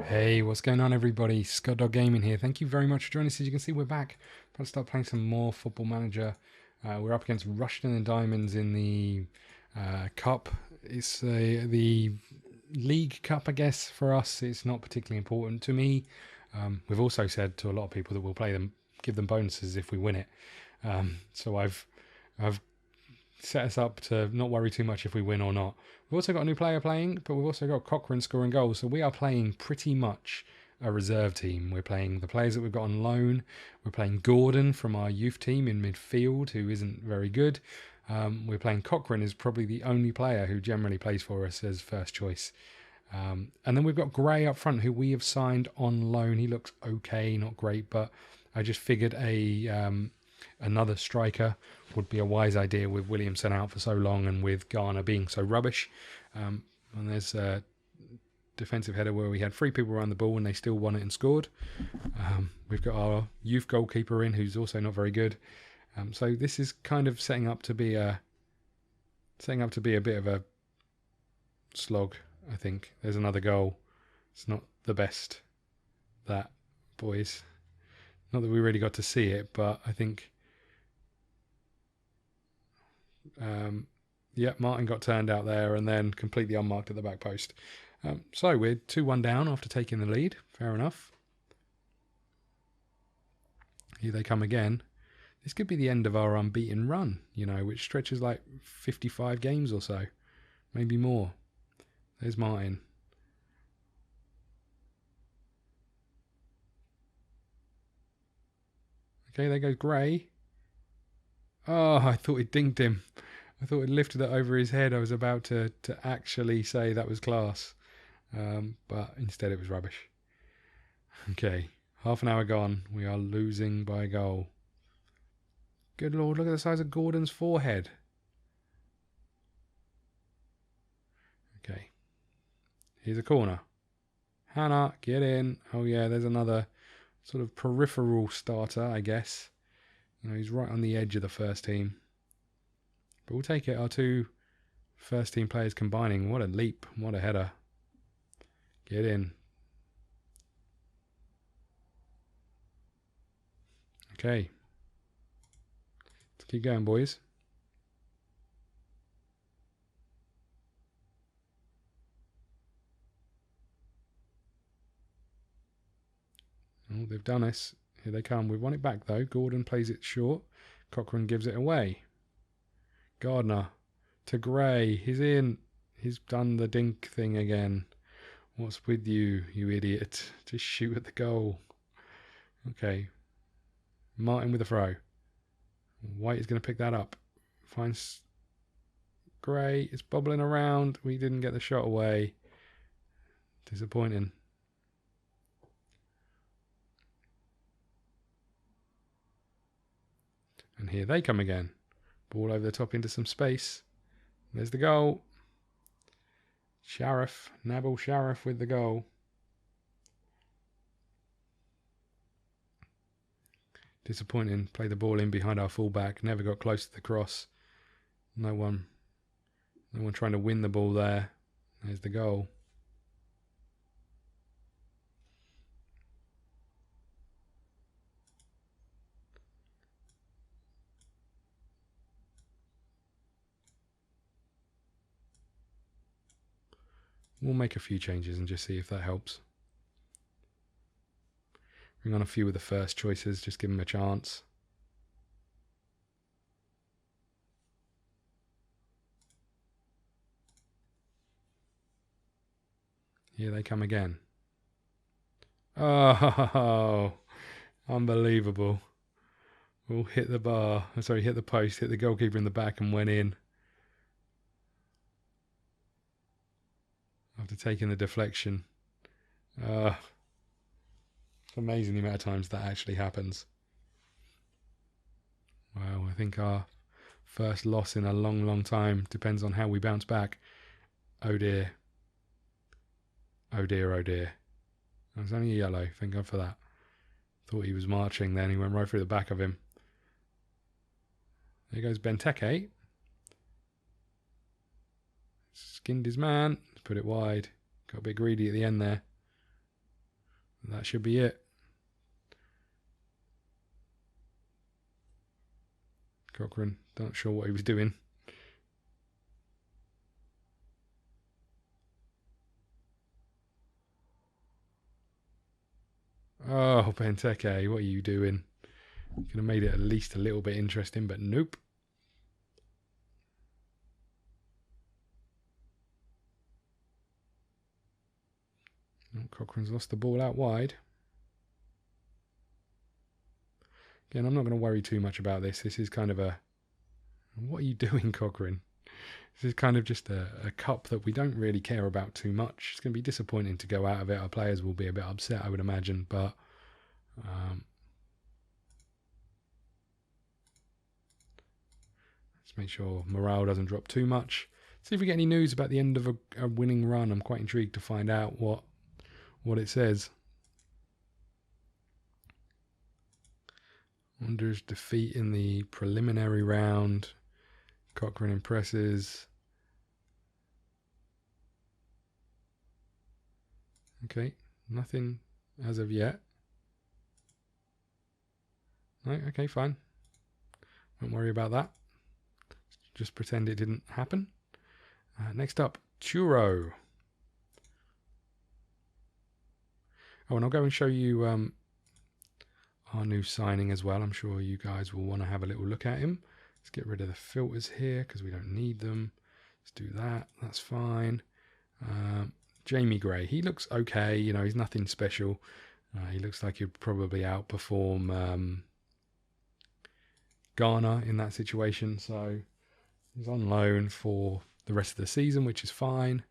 Hey, what's going on, everybody? ScottDogGaming here. Thank you very much for joining us. As you can see, we're back. About to start playing some more Football Manager. We're up against Rushden and Diamonds in the Cup. It's the League Cup, I guess, for us. It's not particularly important to me. We've also said to a lot of people that we'll play them, give them bonuses if we win it. So I've set us up to not worry too much if we win or not. We've also got a new player playing, but we've also got Cochrane scoring goals. So we are playing pretty much a reserve team. We're playing the players that we've got on loan. We're playing Gordon from our youth team in midfield, who isn't very good. We're playing Cochrane, who's probably the only player who generally plays for us as first choice. And then we've got Gray up front, who we have signed on loan. He looks okay, not great, but I just figured another striker would be a wise idea with Williamson out for so long and with Garner being so rubbish. And there's a defensive header where we had 3 people around the ball and they still won it and scored. We've got our youth goalkeeper in, who's also not very good. So this is kind of setting up to be a bit of a slog, I think. There's another goal. It's not the best, that, boys. Not that we really got to see it, but I think Martin got turned out there and then completely unmarked at the back post. So we're 2-1 down after taking the lead. Fair enough. Here they come again. This could be the end of our unbeaten run, which stretches like 55 games or so. Maybe more. There's Martin. Okay, there goes Gray. Oh, I thought it dinged him. I thought it lifted it over his head. I was about to actually say that was class. But instead it was rubbish. Okay, half an hour gone. We are losing by a goal. Good Lord, look at the size of Gordon's forehead. Okay. Here's a corner. Hannah, get in. Oh yeah, there's another sort of peripheral starter, I guess. He's right on the edge of the first team. But we'll take it. Our 2 first team players combining. What a leap. What a header. Get in. Okay. Let's keep going, boys. Oh, they've done us. Here they come. We've won it back, though. Gordon plays it short. Cochrane gives it away. Gardner to Gray. He's in. He's done the dink thing again. What's with you, you idiot? Just shoot at the goal. Okay. Martin with a throw. White is going to pick that up. Finds Gray. It's bobbling around. We didn't get the shot away. Disappointing. And here they come again. Ball over the top into some space. There's the goal. Sharif, Nabil Sharif with the goal. Disappointing. Play the ball in behind our fullback. Never got close to the cross. No one trying to win the ball there. There's the goal. We'll make a few changes and just see if that helps. Bring on a few of the first choices, just give them a chance. Here they come again. Oh, unbelievable. We'll hit the bar. Sorry, hit the post, hit the goalkeeper in the back and went in. After taking the deflection. It's amazing the amount of times that actually happens. Wow, I think our first loss in a long, long time. Depends on how we bounce back. Oh dear. Oh dear, oh dear. It was only a yellow, thank God for that. Thought he was marching then, he went right through the back of him. There goes Benteke. Skinned his man. Put it wide. Got a bit greedy at the end there. That should be it. Cochrane, not sure what he was doing. Oh, Benteke, what are you doing? Could have made it at least a little bit interesting, but nope. Oh, Cochrane's lost the ball out wide. Again, I'm not going to worry too much about this. This is kind of a... What are you doing, Cochrane? This is kind of just a cup that we don't really care about too much. It's going to be disappointing to go out of it. Our players will be a bit upset, I would imagine, but... let's make sure morale doesn't drop too much. See if we get any news about the end of a winning run. I'm quite intrigued to find out what it says. Wanderers defeat in the preliminary round. Cochrane impresses. Okay, nothing as of yet. No, okay, fine. Won't worry about that. Just pretend it didn't happen. Next up, Churro. Oh, and I'll go and show you our new signing as well. I'm sure you guys will want to have a little look at him. Let's get rid of the filters here because we don't need them. Let's do that. That's fine. Jamie Gray. He looks okay. You know, he's nothing special. He looks like he'd probably outperform Garner in that situation. So he's on loan for the rest of the season, which is fine.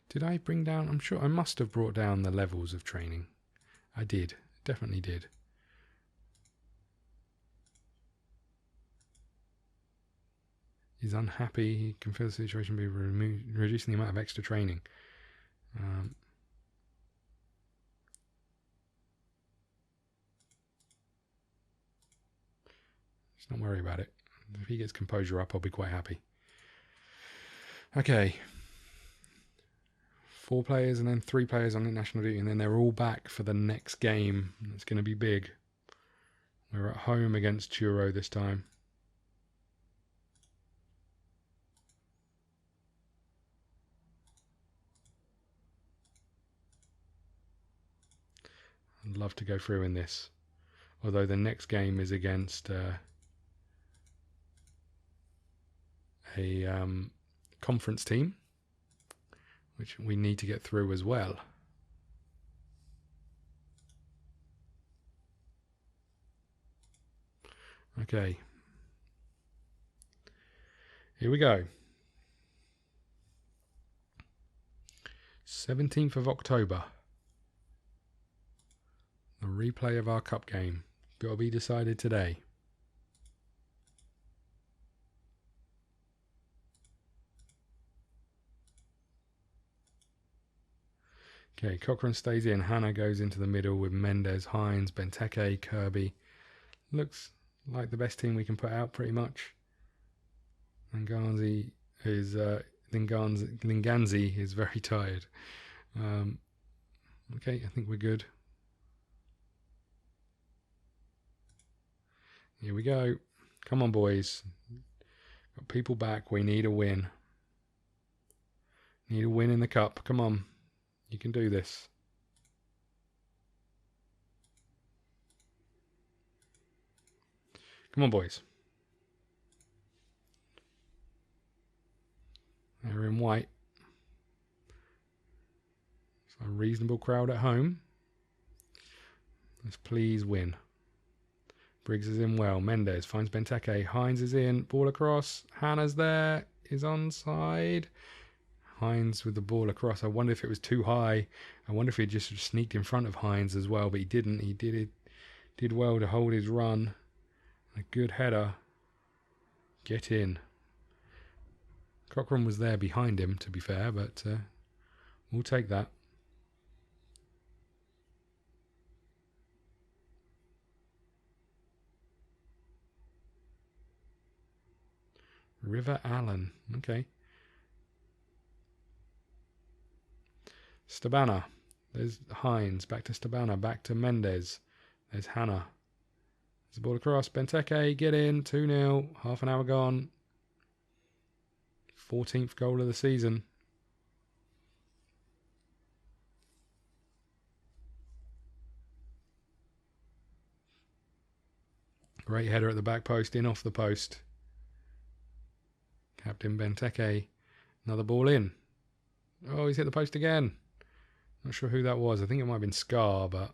Did I bring down? I'm sure I must have brought down the levels of training. I did. Definitely did. He's unhappy. He can feel the situation be reducing the amount of extra training. Just don't worry about it. If he gets composure up, I'll be quite happy. Okay. 4 players and then 3 players on international duty, and then they're all back for the next game. It's going to be big. We're at home against Churro this time. I'd love to go through in this. Although the next game is against a conference team, which we need to get through as well. Okay. Here we go. 17th of October. The replay of our cup game. Got to be decided today. Okay, Cochrane stays in. Hannah goes into the middle with Mendes, Hines, Benteke, Kirby. Looks like the best team we can put out, pretty much. Linganzi is Linganzi is very tired. Okay, I think we're good. Here we go. Come on, boys. Got people back. We need a win. Need a win in the cup. Come on. You can do this. Come on, boys. They're in white. So a reasonable crowd at home. Let's please win. Briggs is in well. Mendes finds Benteke. Hines is in. Ball across. Hannah's there. Is onside. Hines with the ball across. I wonder if it was too high. I wonder if he just sneaked in front of Hines as well, but he didn't. He did well to hold his run. A good header. Get in. Cochrane was there behind him, to be fair, but we'll take that. River Allen. Okay. Stabana. There's Hines. Back to Stabana. Back to Mendes. There's Hannah. There's the ball across. Benteke. Get in. 2-0. Half an hour gone. 14th goal of the season. Great header at the back post. In off the post. Captain Benteke. Another ball in. Oh, he's hit the post again. Not sure who that was. I think it might have been Scar, but...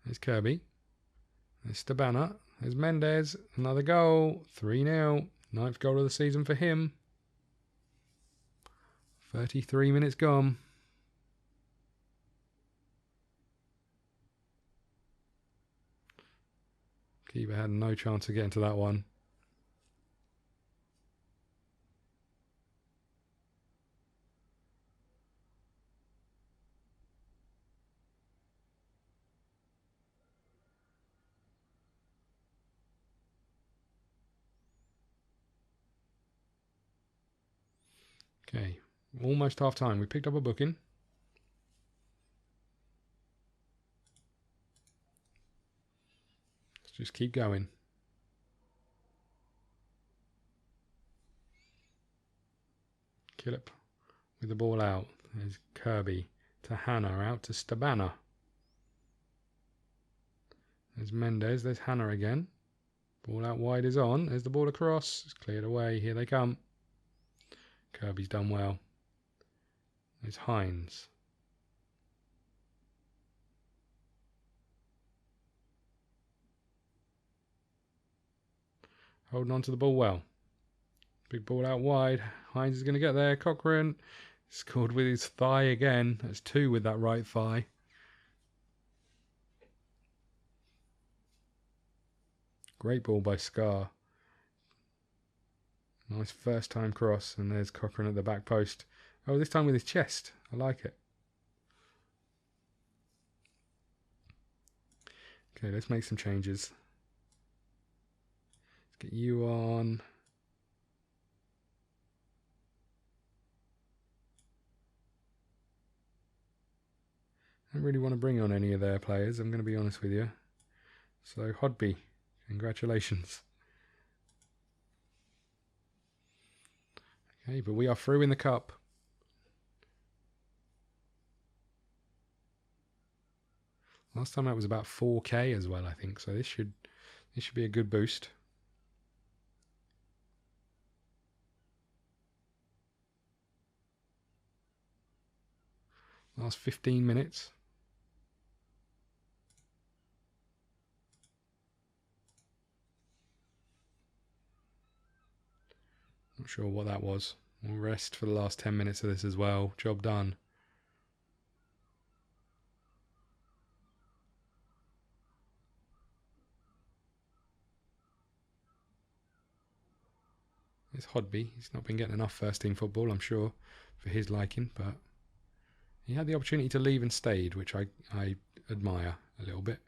There's Kirby. There's Stabana. There's Mendes. Another goal. 3-0. 9th goal of the season for him. 33 minutes gone. Keeper had no chance of getting to that one. Okay, almost half time. We picked up a booking. Let's just keep going. Killip with the ball out. There's Kirby to Hannah, out to Stabana. There's Mendes, there's Hannah again. Ball out wide is on. There's the ball across. It's cleared away. Here they come. Kirby's done well. There's Hines. Holding on to the ball well. Big ball out wide. Hines is going to get there. Cochrane scored with his thigh again. That's 2 with that right thigh. Great ball by Scar. Nice first time cross, and there's Cochrane at the back post. Oh, this time with his chest. I like it. Okay, let's make some changes. Let's get you on. I don't really want to bring on any of their players, I'm going to be honest with you. So, Hodby, congratulations. Okay, but we are through in the cup. Last time that was about 4k as well, I think. So this should be a good boost. Last 15 minutes. Not sure what that was. We'll rest for the last 10 minutes of this as well. Job done. It's Hodby. He's not been getting enough first team football, I'm sure, for his liking, but he had the opportunity to leave and stayed, which I admire a little bit.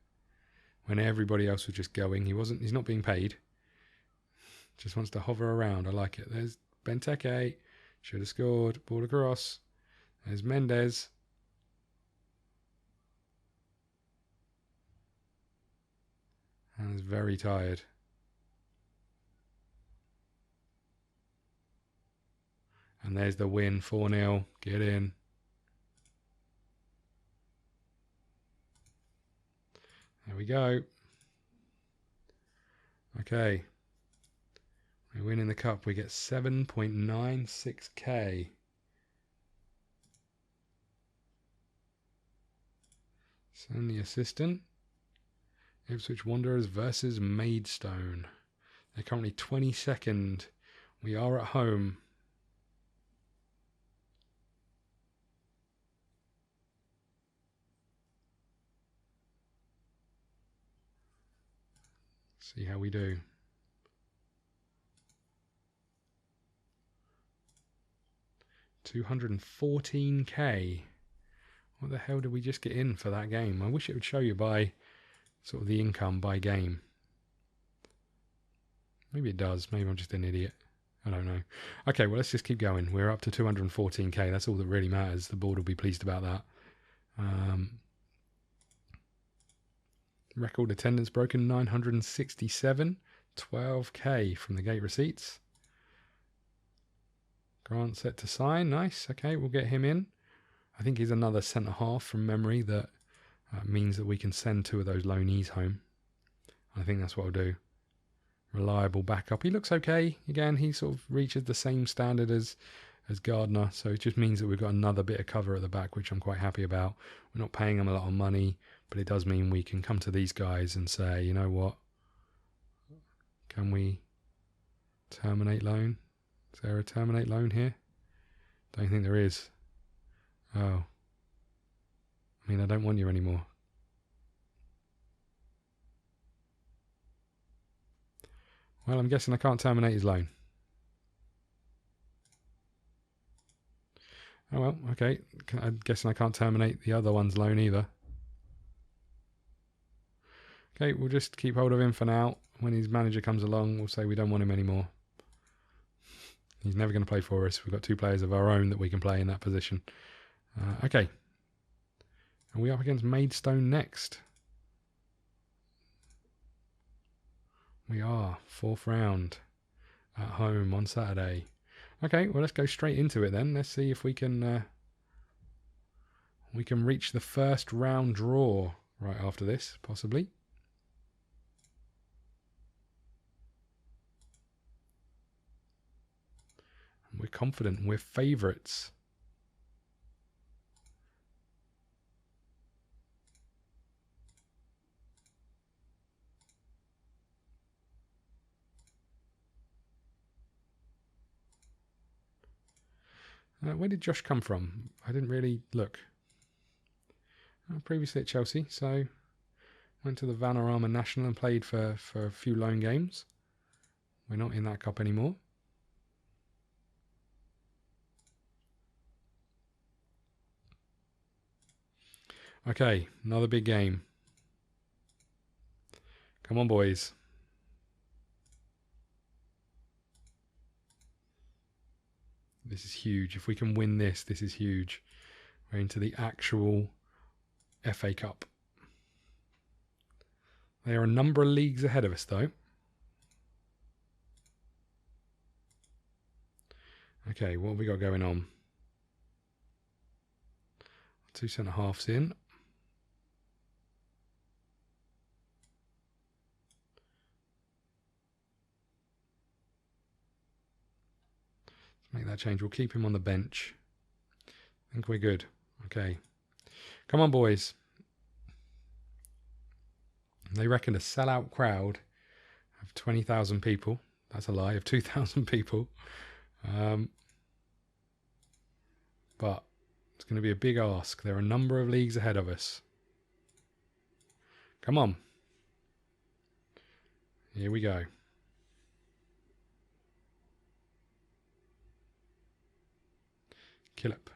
When everybody else was just going, he's not being paid. Just wants to hover around. I like it. There's Benteke. Should have scored. Ball across. There's Mendes. And is very tired. And there's the win. 4-0. Get in. There we go. Okay. We win in the cup. We get 7.96k. Send the assistant. Ipswich Wanderers versus Maidstone. They're currently 22nd. We are at home. See how we do. $214k. What the hell did we just get in for that game? I wish it would show you by sort of the income by game. Maybe it does. Maybe I'm just an idiot. I don't know. Okay, well, let's just keep going. We're up to 214k. That's all that really matters. The board will be pleased about that. Record attendance broken, 967. 12k from the gate receipts. Grant set to sign. Nice. Okay, we'll get him in. I think he's another centre half from memory that means that we can send 2 of those loanees home. I think that's what I'll do. Reliable backup. He looks okay. Again, he sort of reaches the same standard as Gardner, so it just means that we've got another bit of cover at the back, which I'm quite happy about. We're not paying him a lot of money, but it does mean we can come to these guys and say, you know what, can we terminate loan? Is there a terminate loan here? Don't think there is. Oh. I mean, I don't want you anymore. Well, I'm guessing I can't terminate his loan. Oh well, okay. I'm guessing I can't terminate the other one's loan either. Okay, we'll just keep hold of him for now. When his manager comes along, we'll say we don't want him anymore. He's never going to play for us. We've got 2 players of our own that we can play in that position. Okay. Are we up against Maidstone next? We are. 4th round at home on Saturday. Okay, well, let's go straight into it then. Let's see if we can reach the first round draw right after this, possibly. We're confident. We're favourites. Where did Josh come from? I didn't really look. Previously at Chelsea, so went to the Vanarama National and played for a few loan games. We're not in that cup anymore. Okay, another big game. Come on, boys. This is huge. If we can win this, this is huge. We're into the actual FA Cup. They are a number of leagues ahead of us, though. Okay, what have we got going on? 2 centre halves in. Make that change. We'll keep him on the bench. I think we're good. Okay. Come on, boys. They reckon a sellout crowd of 20,000 people. That's a lie, of 2,000 people. But it's going to be a big ask. There are a number of leagues ahead of us. Come on. Here we go. Killip.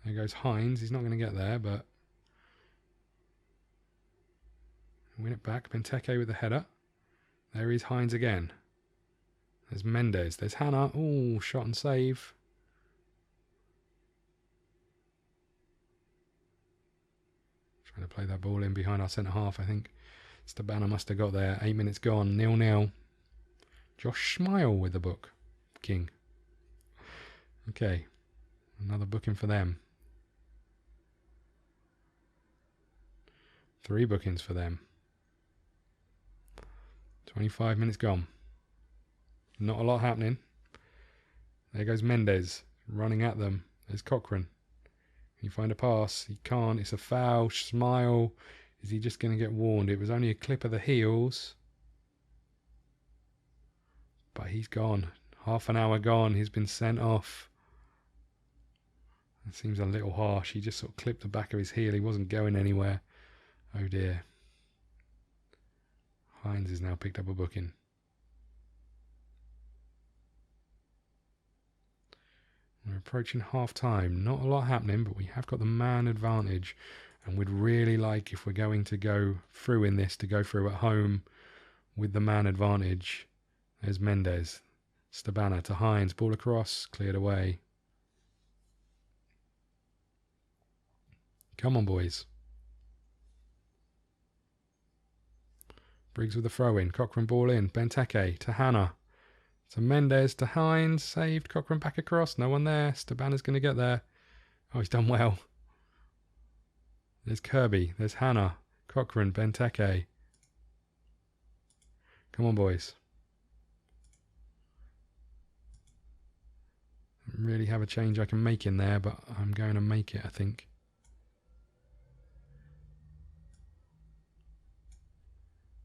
There goes Hines. He's not going to get there, but win it back. Benteke with the header. There is Hines again. There's Mendes. There's Hannah. Oh, shot and save. Trying to play that ball in behind our centre half, I think. Stabana must have got there. 8 minutes gone. 0-0. Josh Smile with the book. King. Okay. Another booking for them. 3 bookings for them. 25 minutes gone. Not a lot happening. There goes Mendes running at them. There's Cochrane. Can you find a pass? He can't. It's a foul. Smile. Is he just going to get warned? It was only a clip of the heels. But he's gone. Half an hour gone. He's been sent off. It seems a little harsh. He just sort of clipped the back of his heel. He wasn't going anywhere. Oh dear. Hines has now picked up a booking. We're approaching half time. Not a lot happening, but we have got the man advantage. And we'd really like, if we're going to go through in this, to go through at home with the man advantage. There's Mendes. Stabana to Hines. Ball across. Cleared away. Come on, boys. Briggs with the throw in. Cochrane ball in. Benteke to Hannah. To Mendes to Hines. Saved. Cochrane back across. No one there. Stabana's going to get there. Oh, he's done well. There's Kirby. There's Hannah. Cochrane. Benteke. Come on, boys. Don't really have a change I can make in there, but I'm going to make it, I think.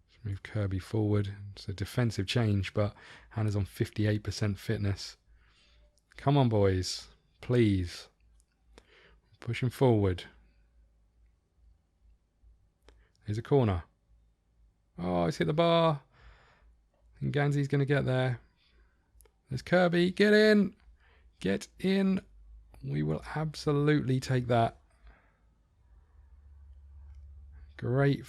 Let's move Kirby forward. It's a defensive change, but Hannah's on 58% fitness. Come on, boys. Please. Push him forward. There's a corner. Oh, it's hit the bar. And Ganzi's going to get there. There's Kirby. Get in. Get in. We will absolutely take that. Great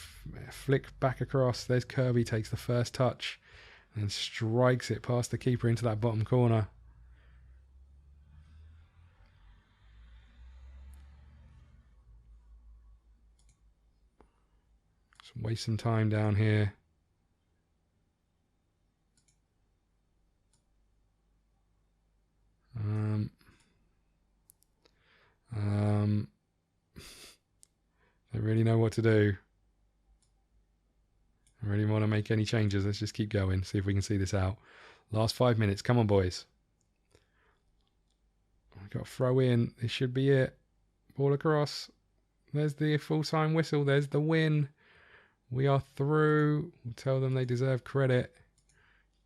flick back across. There's Kirby. Takes the first touch. And strikes it past the keeper into that bottom corner. Just waste some time down here. Don't really know what to do. I really want to make any changes. Let's just keep going. See if we can see this out. Last 5 minutes. Come on, boys. We've got to throw in. This should be it. Ball across. There's the full-time whistle. There's the win. We are through. We'll tell them they deserve credit.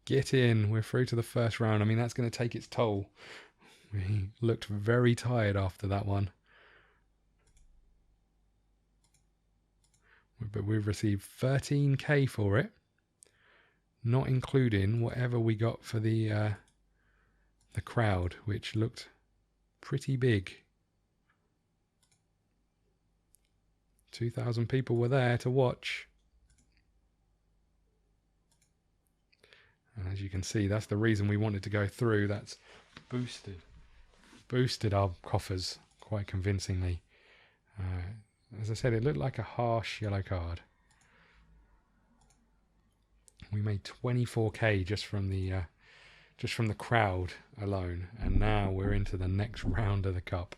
Get in. We're through to the first round. I mean, that's going to take its toll. We looked very tired after that one. But we've received 13k for it, not including whatever we got for the crowd, which looked pretty big. 2,000 people were there to watch. And as you can see, that's the reason we wanted to go through. That's boosted our coffers quite convincingly. As I said, it looked like a harsh yellow card. We made 24k just from the crowd alone, and now we're into the next round of the cup.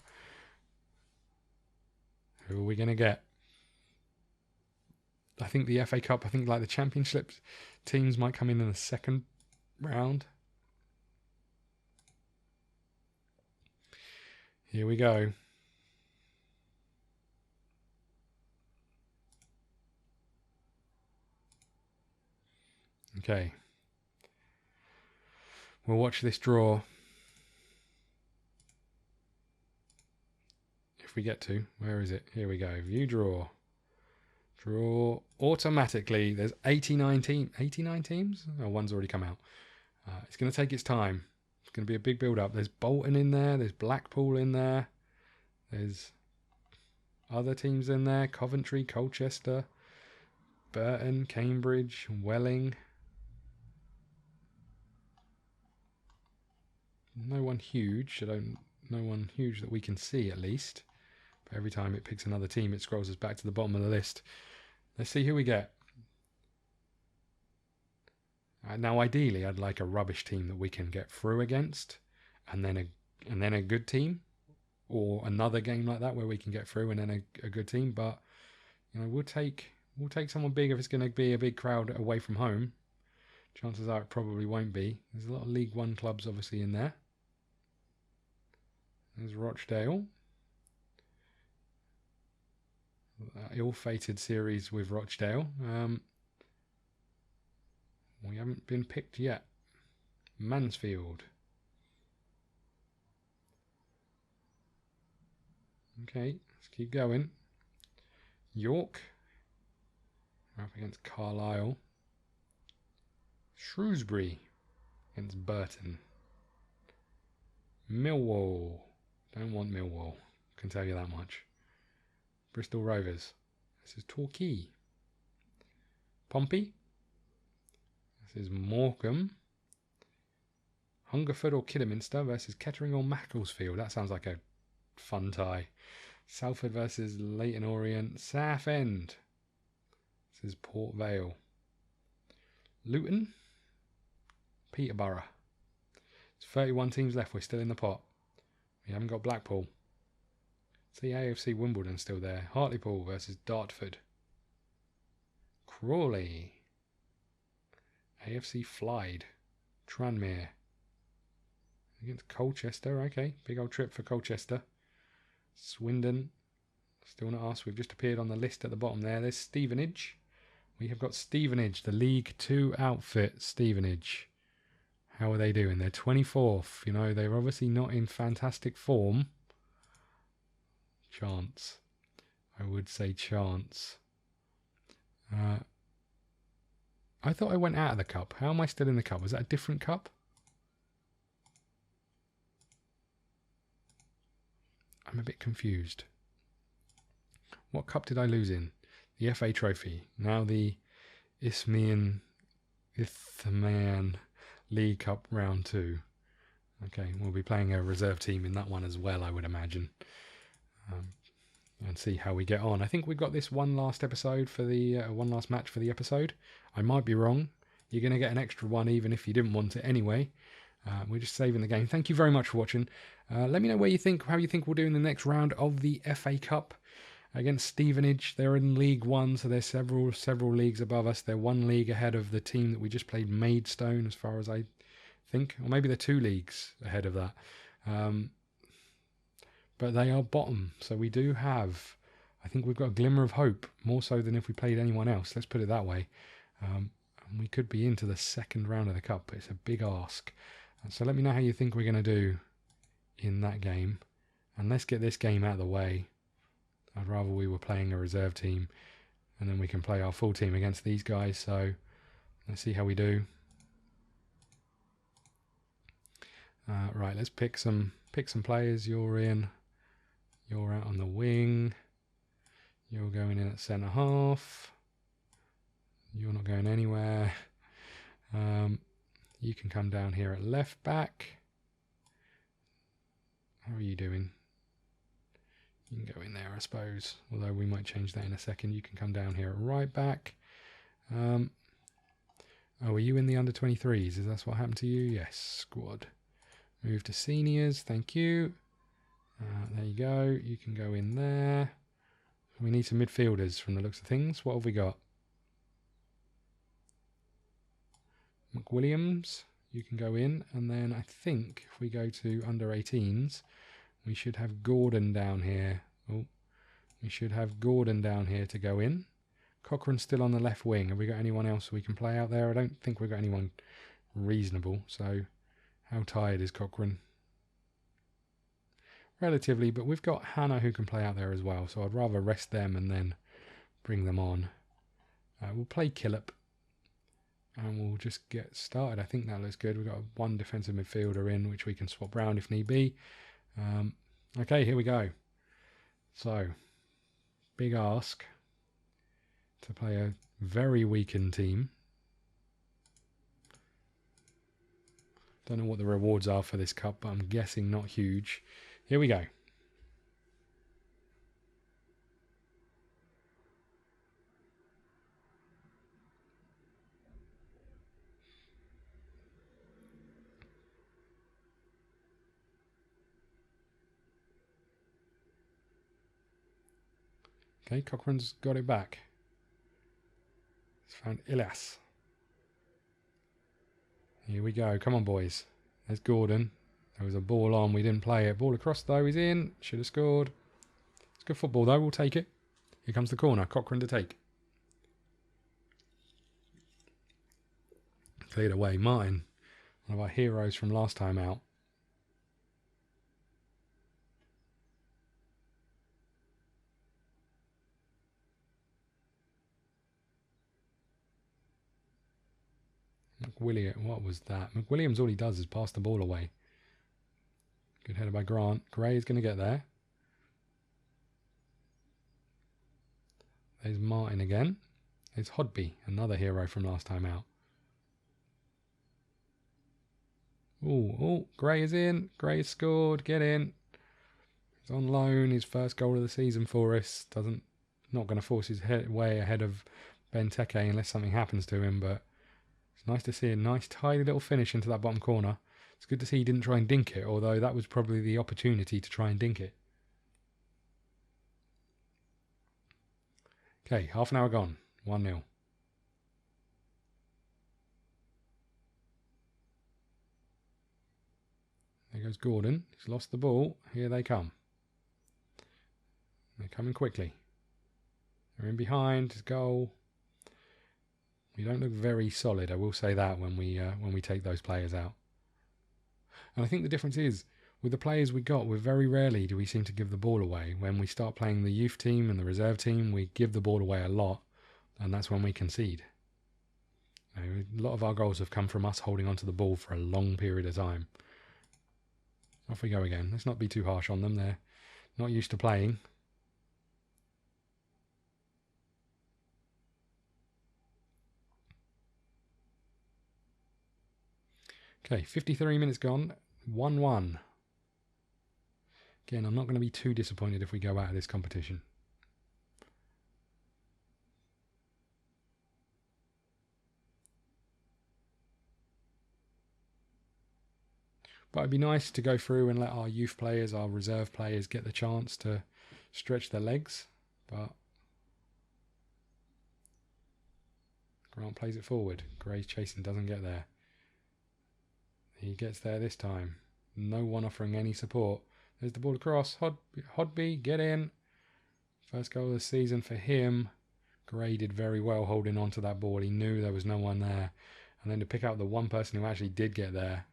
Who are we going to get? I think the FA Cup, I think like the Championship teams might come in the second round. Here we go. Okay. We'll watch this draw. If we get to. Where is it? Here we go. View draw. Draw automatically. There's 89 teams. 89 teams? Oh, one's already come out. It's going to take its time. It's going to be a big build-up. There's Bolton in there. There's Blackpool in there. There's other teams in there. Coventry, Colchester, Burton, Cambridge, Welling. No one huge. No one huge that we can see at least. But every time it picks another team, it scrolls us back to the bottom of the list. Let's see who we get. Now, ideally, I'd like a rubbish team that we can get through against, and then a good team, or another game like that where we can get through and then a good team. But you know, we'll take someone big if it's going to be a big crowd away from home. Chances are it probably won't be. There's a lot of League One clubs obviously in there. There's Rochdale. Ill-fated series with Rochdale. We haven't been picked yet. Mansfield. Okay, let's keep going. York. We're up against Carlisle. Shrewsbury against Burton. Millwall. Don't want Millwall. Can tell you that much. Bristol Rovers. This is Torquay. Pompey. This is Morecambe. Hungerford or Kidderminster versus Kettering or Macclesfield. That sounds like a fun tie. Salford versus Leyton Orient. Southend. This is Port Vale. Luton. Peterborough. It's 31 teams left. We're still in the pot. We haven't got Blackpool. See, AFC Wimbledon still there. Hartlepool versus Dartford. Crawley. AFC Flyde. Tranmere. Against Colchester. Okay, big old trip for Colchester. Swindon. Still not us. We've just appeared on the list at the bottom there. There's Stevenage. We have got Stevenage, the League 2 outfit. Stevenage. How are they doing? They're 24th. You know, they're obviously not in fantastic form. Chance. I would say chance. I thought I went out of the cup. How am I still in the cup? Was that a different cup? I'm a bit confused. What cup did I lose in? The FA Trophy. Now the Isthmian League Cup round 2. Okay, we'll be playing a reserve team in that one as well, I would imagine. And see how we get on. I think we've got this one last episode for the one last match for the episode. I might be wrong. You're going to get an extra one even if you didn't want it anyway. We're just saving the game. Thank you very much for watching. Let me know how you think we'll do in the next round of the FA Cup against Stevenage. They're in League 1, so they're several leagues above us. They're one league ahead of the team that we just played, Maidstone, as far as I think, or maybe they're 2 leagues ahead of that. But they are bottom, so we do have, I think we've got a glimmer of hope, more so than if we played anyone else, let's put it that way. And we could be into the second round of the cup, but it's a big ask. So let me know how you think we're going to do in that game. And let's get this game out of the way. I'd rather we were playing a reserve team, and then we can play our full team against these guys. So let's see how we do. Right, let's pick some players. You're in. You're out on the wing. You're going in at centre half. You're not going anywhere. You can come down here at left back. How are you doing? You can go in there, I suppose. Although we might change that in a second. You can come down here at right back. Oh, are you in the under 23s? Is that what happened to you? Yes, squad. Move to seniors. Thank you. There you go. You can go in there. We need some midfielders from the looks of things. What have we got? McWilliams, you can go in. And then I think if we go to under 18s, we should have Gordon down here. Oh, we should have Gordon down here to go in. Cochrane's still on the left wing. Have we got anyone else we can play out there? I don't think we've got anyone reasonable. So how tired is Cochrane? Relatively, but we've got Hannah who can play out there as well, so I'd rather rest them and then bring them on. We'll play Killip and we'll just get started. I think that looks good. We've got one defensive midfielder in which we can swap round if need be. Okay, here we go. So, big ask to play a very weakened team. Don't know what the rewards are for this cup, but I'm guessing not huge. Here we go. Okay, Cochrane's got it back. He's found Ilas. Here we go. Come on, boys. There's Gordon. There was a ball on. We didn't play it. Ball across, though. He's in. Should have scored. It's good football, though. We'll take it. Here comes the corner. Cochrane to take. Cleared away. Martin. One of our heroes from last time out. McWilliams, what was that? McWilliams, all he does is pass the ball away. Good header by Grant. Gray is going to get there. There's Martin again. There's Hodby, another hero from last time out. Oh, Gray is in. Gray has scored. Get in. He's on loan. His first goal of the season for us. Not going to force his way ahead of Benteke unless something happens to him, but it's nice to see a nice tidy little finish into that bottom corner. It's good to see he didn't try and dink it, although that was probably the opportunity to try and dink it. Okay, half an hour gone. 1-0. There goes Gordon. He's lost the ball. Here they come. They're coming quickly. They're in behind. His goal. We don't look very solid, I will say that, when we take those players out. And I think the difference is, with the players we got, very rarely do we seem to give the ball away. When we start playing the youth team and the reserve team, we give the ball away a lot, and that's when we concede. You know, a lot of our goals have come from us holding onto the ball for a long period of time. Off we go again. Let's not be too harsh on them. They're not used to playing. Okay, 53 minutes gone. 1-1. Again, I'm not going to be too disappointed if we go out of this competition. But it'd be nice to go through and let our youth players, our reserve players, get the chance to stretch their legs. But Grant plays it forward. Gray's chasing, doesn't get there. He gets there this time. No one offering any support. There's the ball across. Hodby, get in. First goal of the season for him. Gray did very well holding on to that ball. He knew there was no one there. And then to pick out the one person who actually did get there.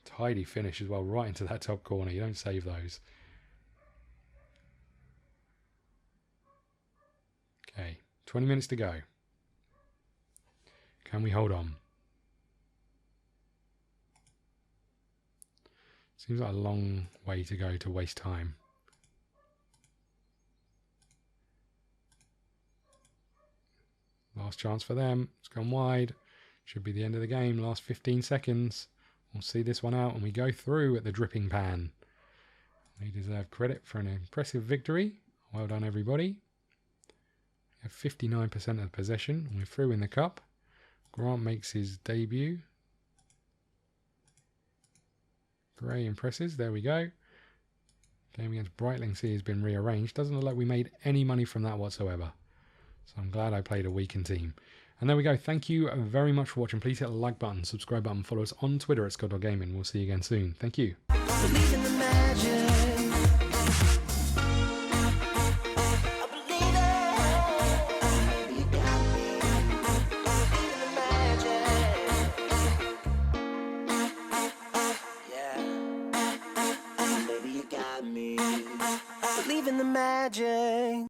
Tidy finish as well, right into that top corner. You don't save those. Okay, 20 minutes to go. Can we hold on? Seems like a long way to go to waste time. Last chance for them. It's gone wide. Should be the end of the game. Last 15 seconds. We'll see this one out and we go through at the dripping pan. They deserve credit for an impressive victory. Well done, everybody. We have 59% of the possession. We're through in the cup. Grant makes his debut. Gray impresses. There we go. Game against Brightlingsea has been rearranged. Doesn't look like we made any money from that whatsoever. So I'm glad I played a weakened team. And there we go. Thank you very much for watching. Please hit the like button, subscribe button, follow us on Twitter at ScottDogGaming. We'll see you again soon. Thank you. Believe in the magic.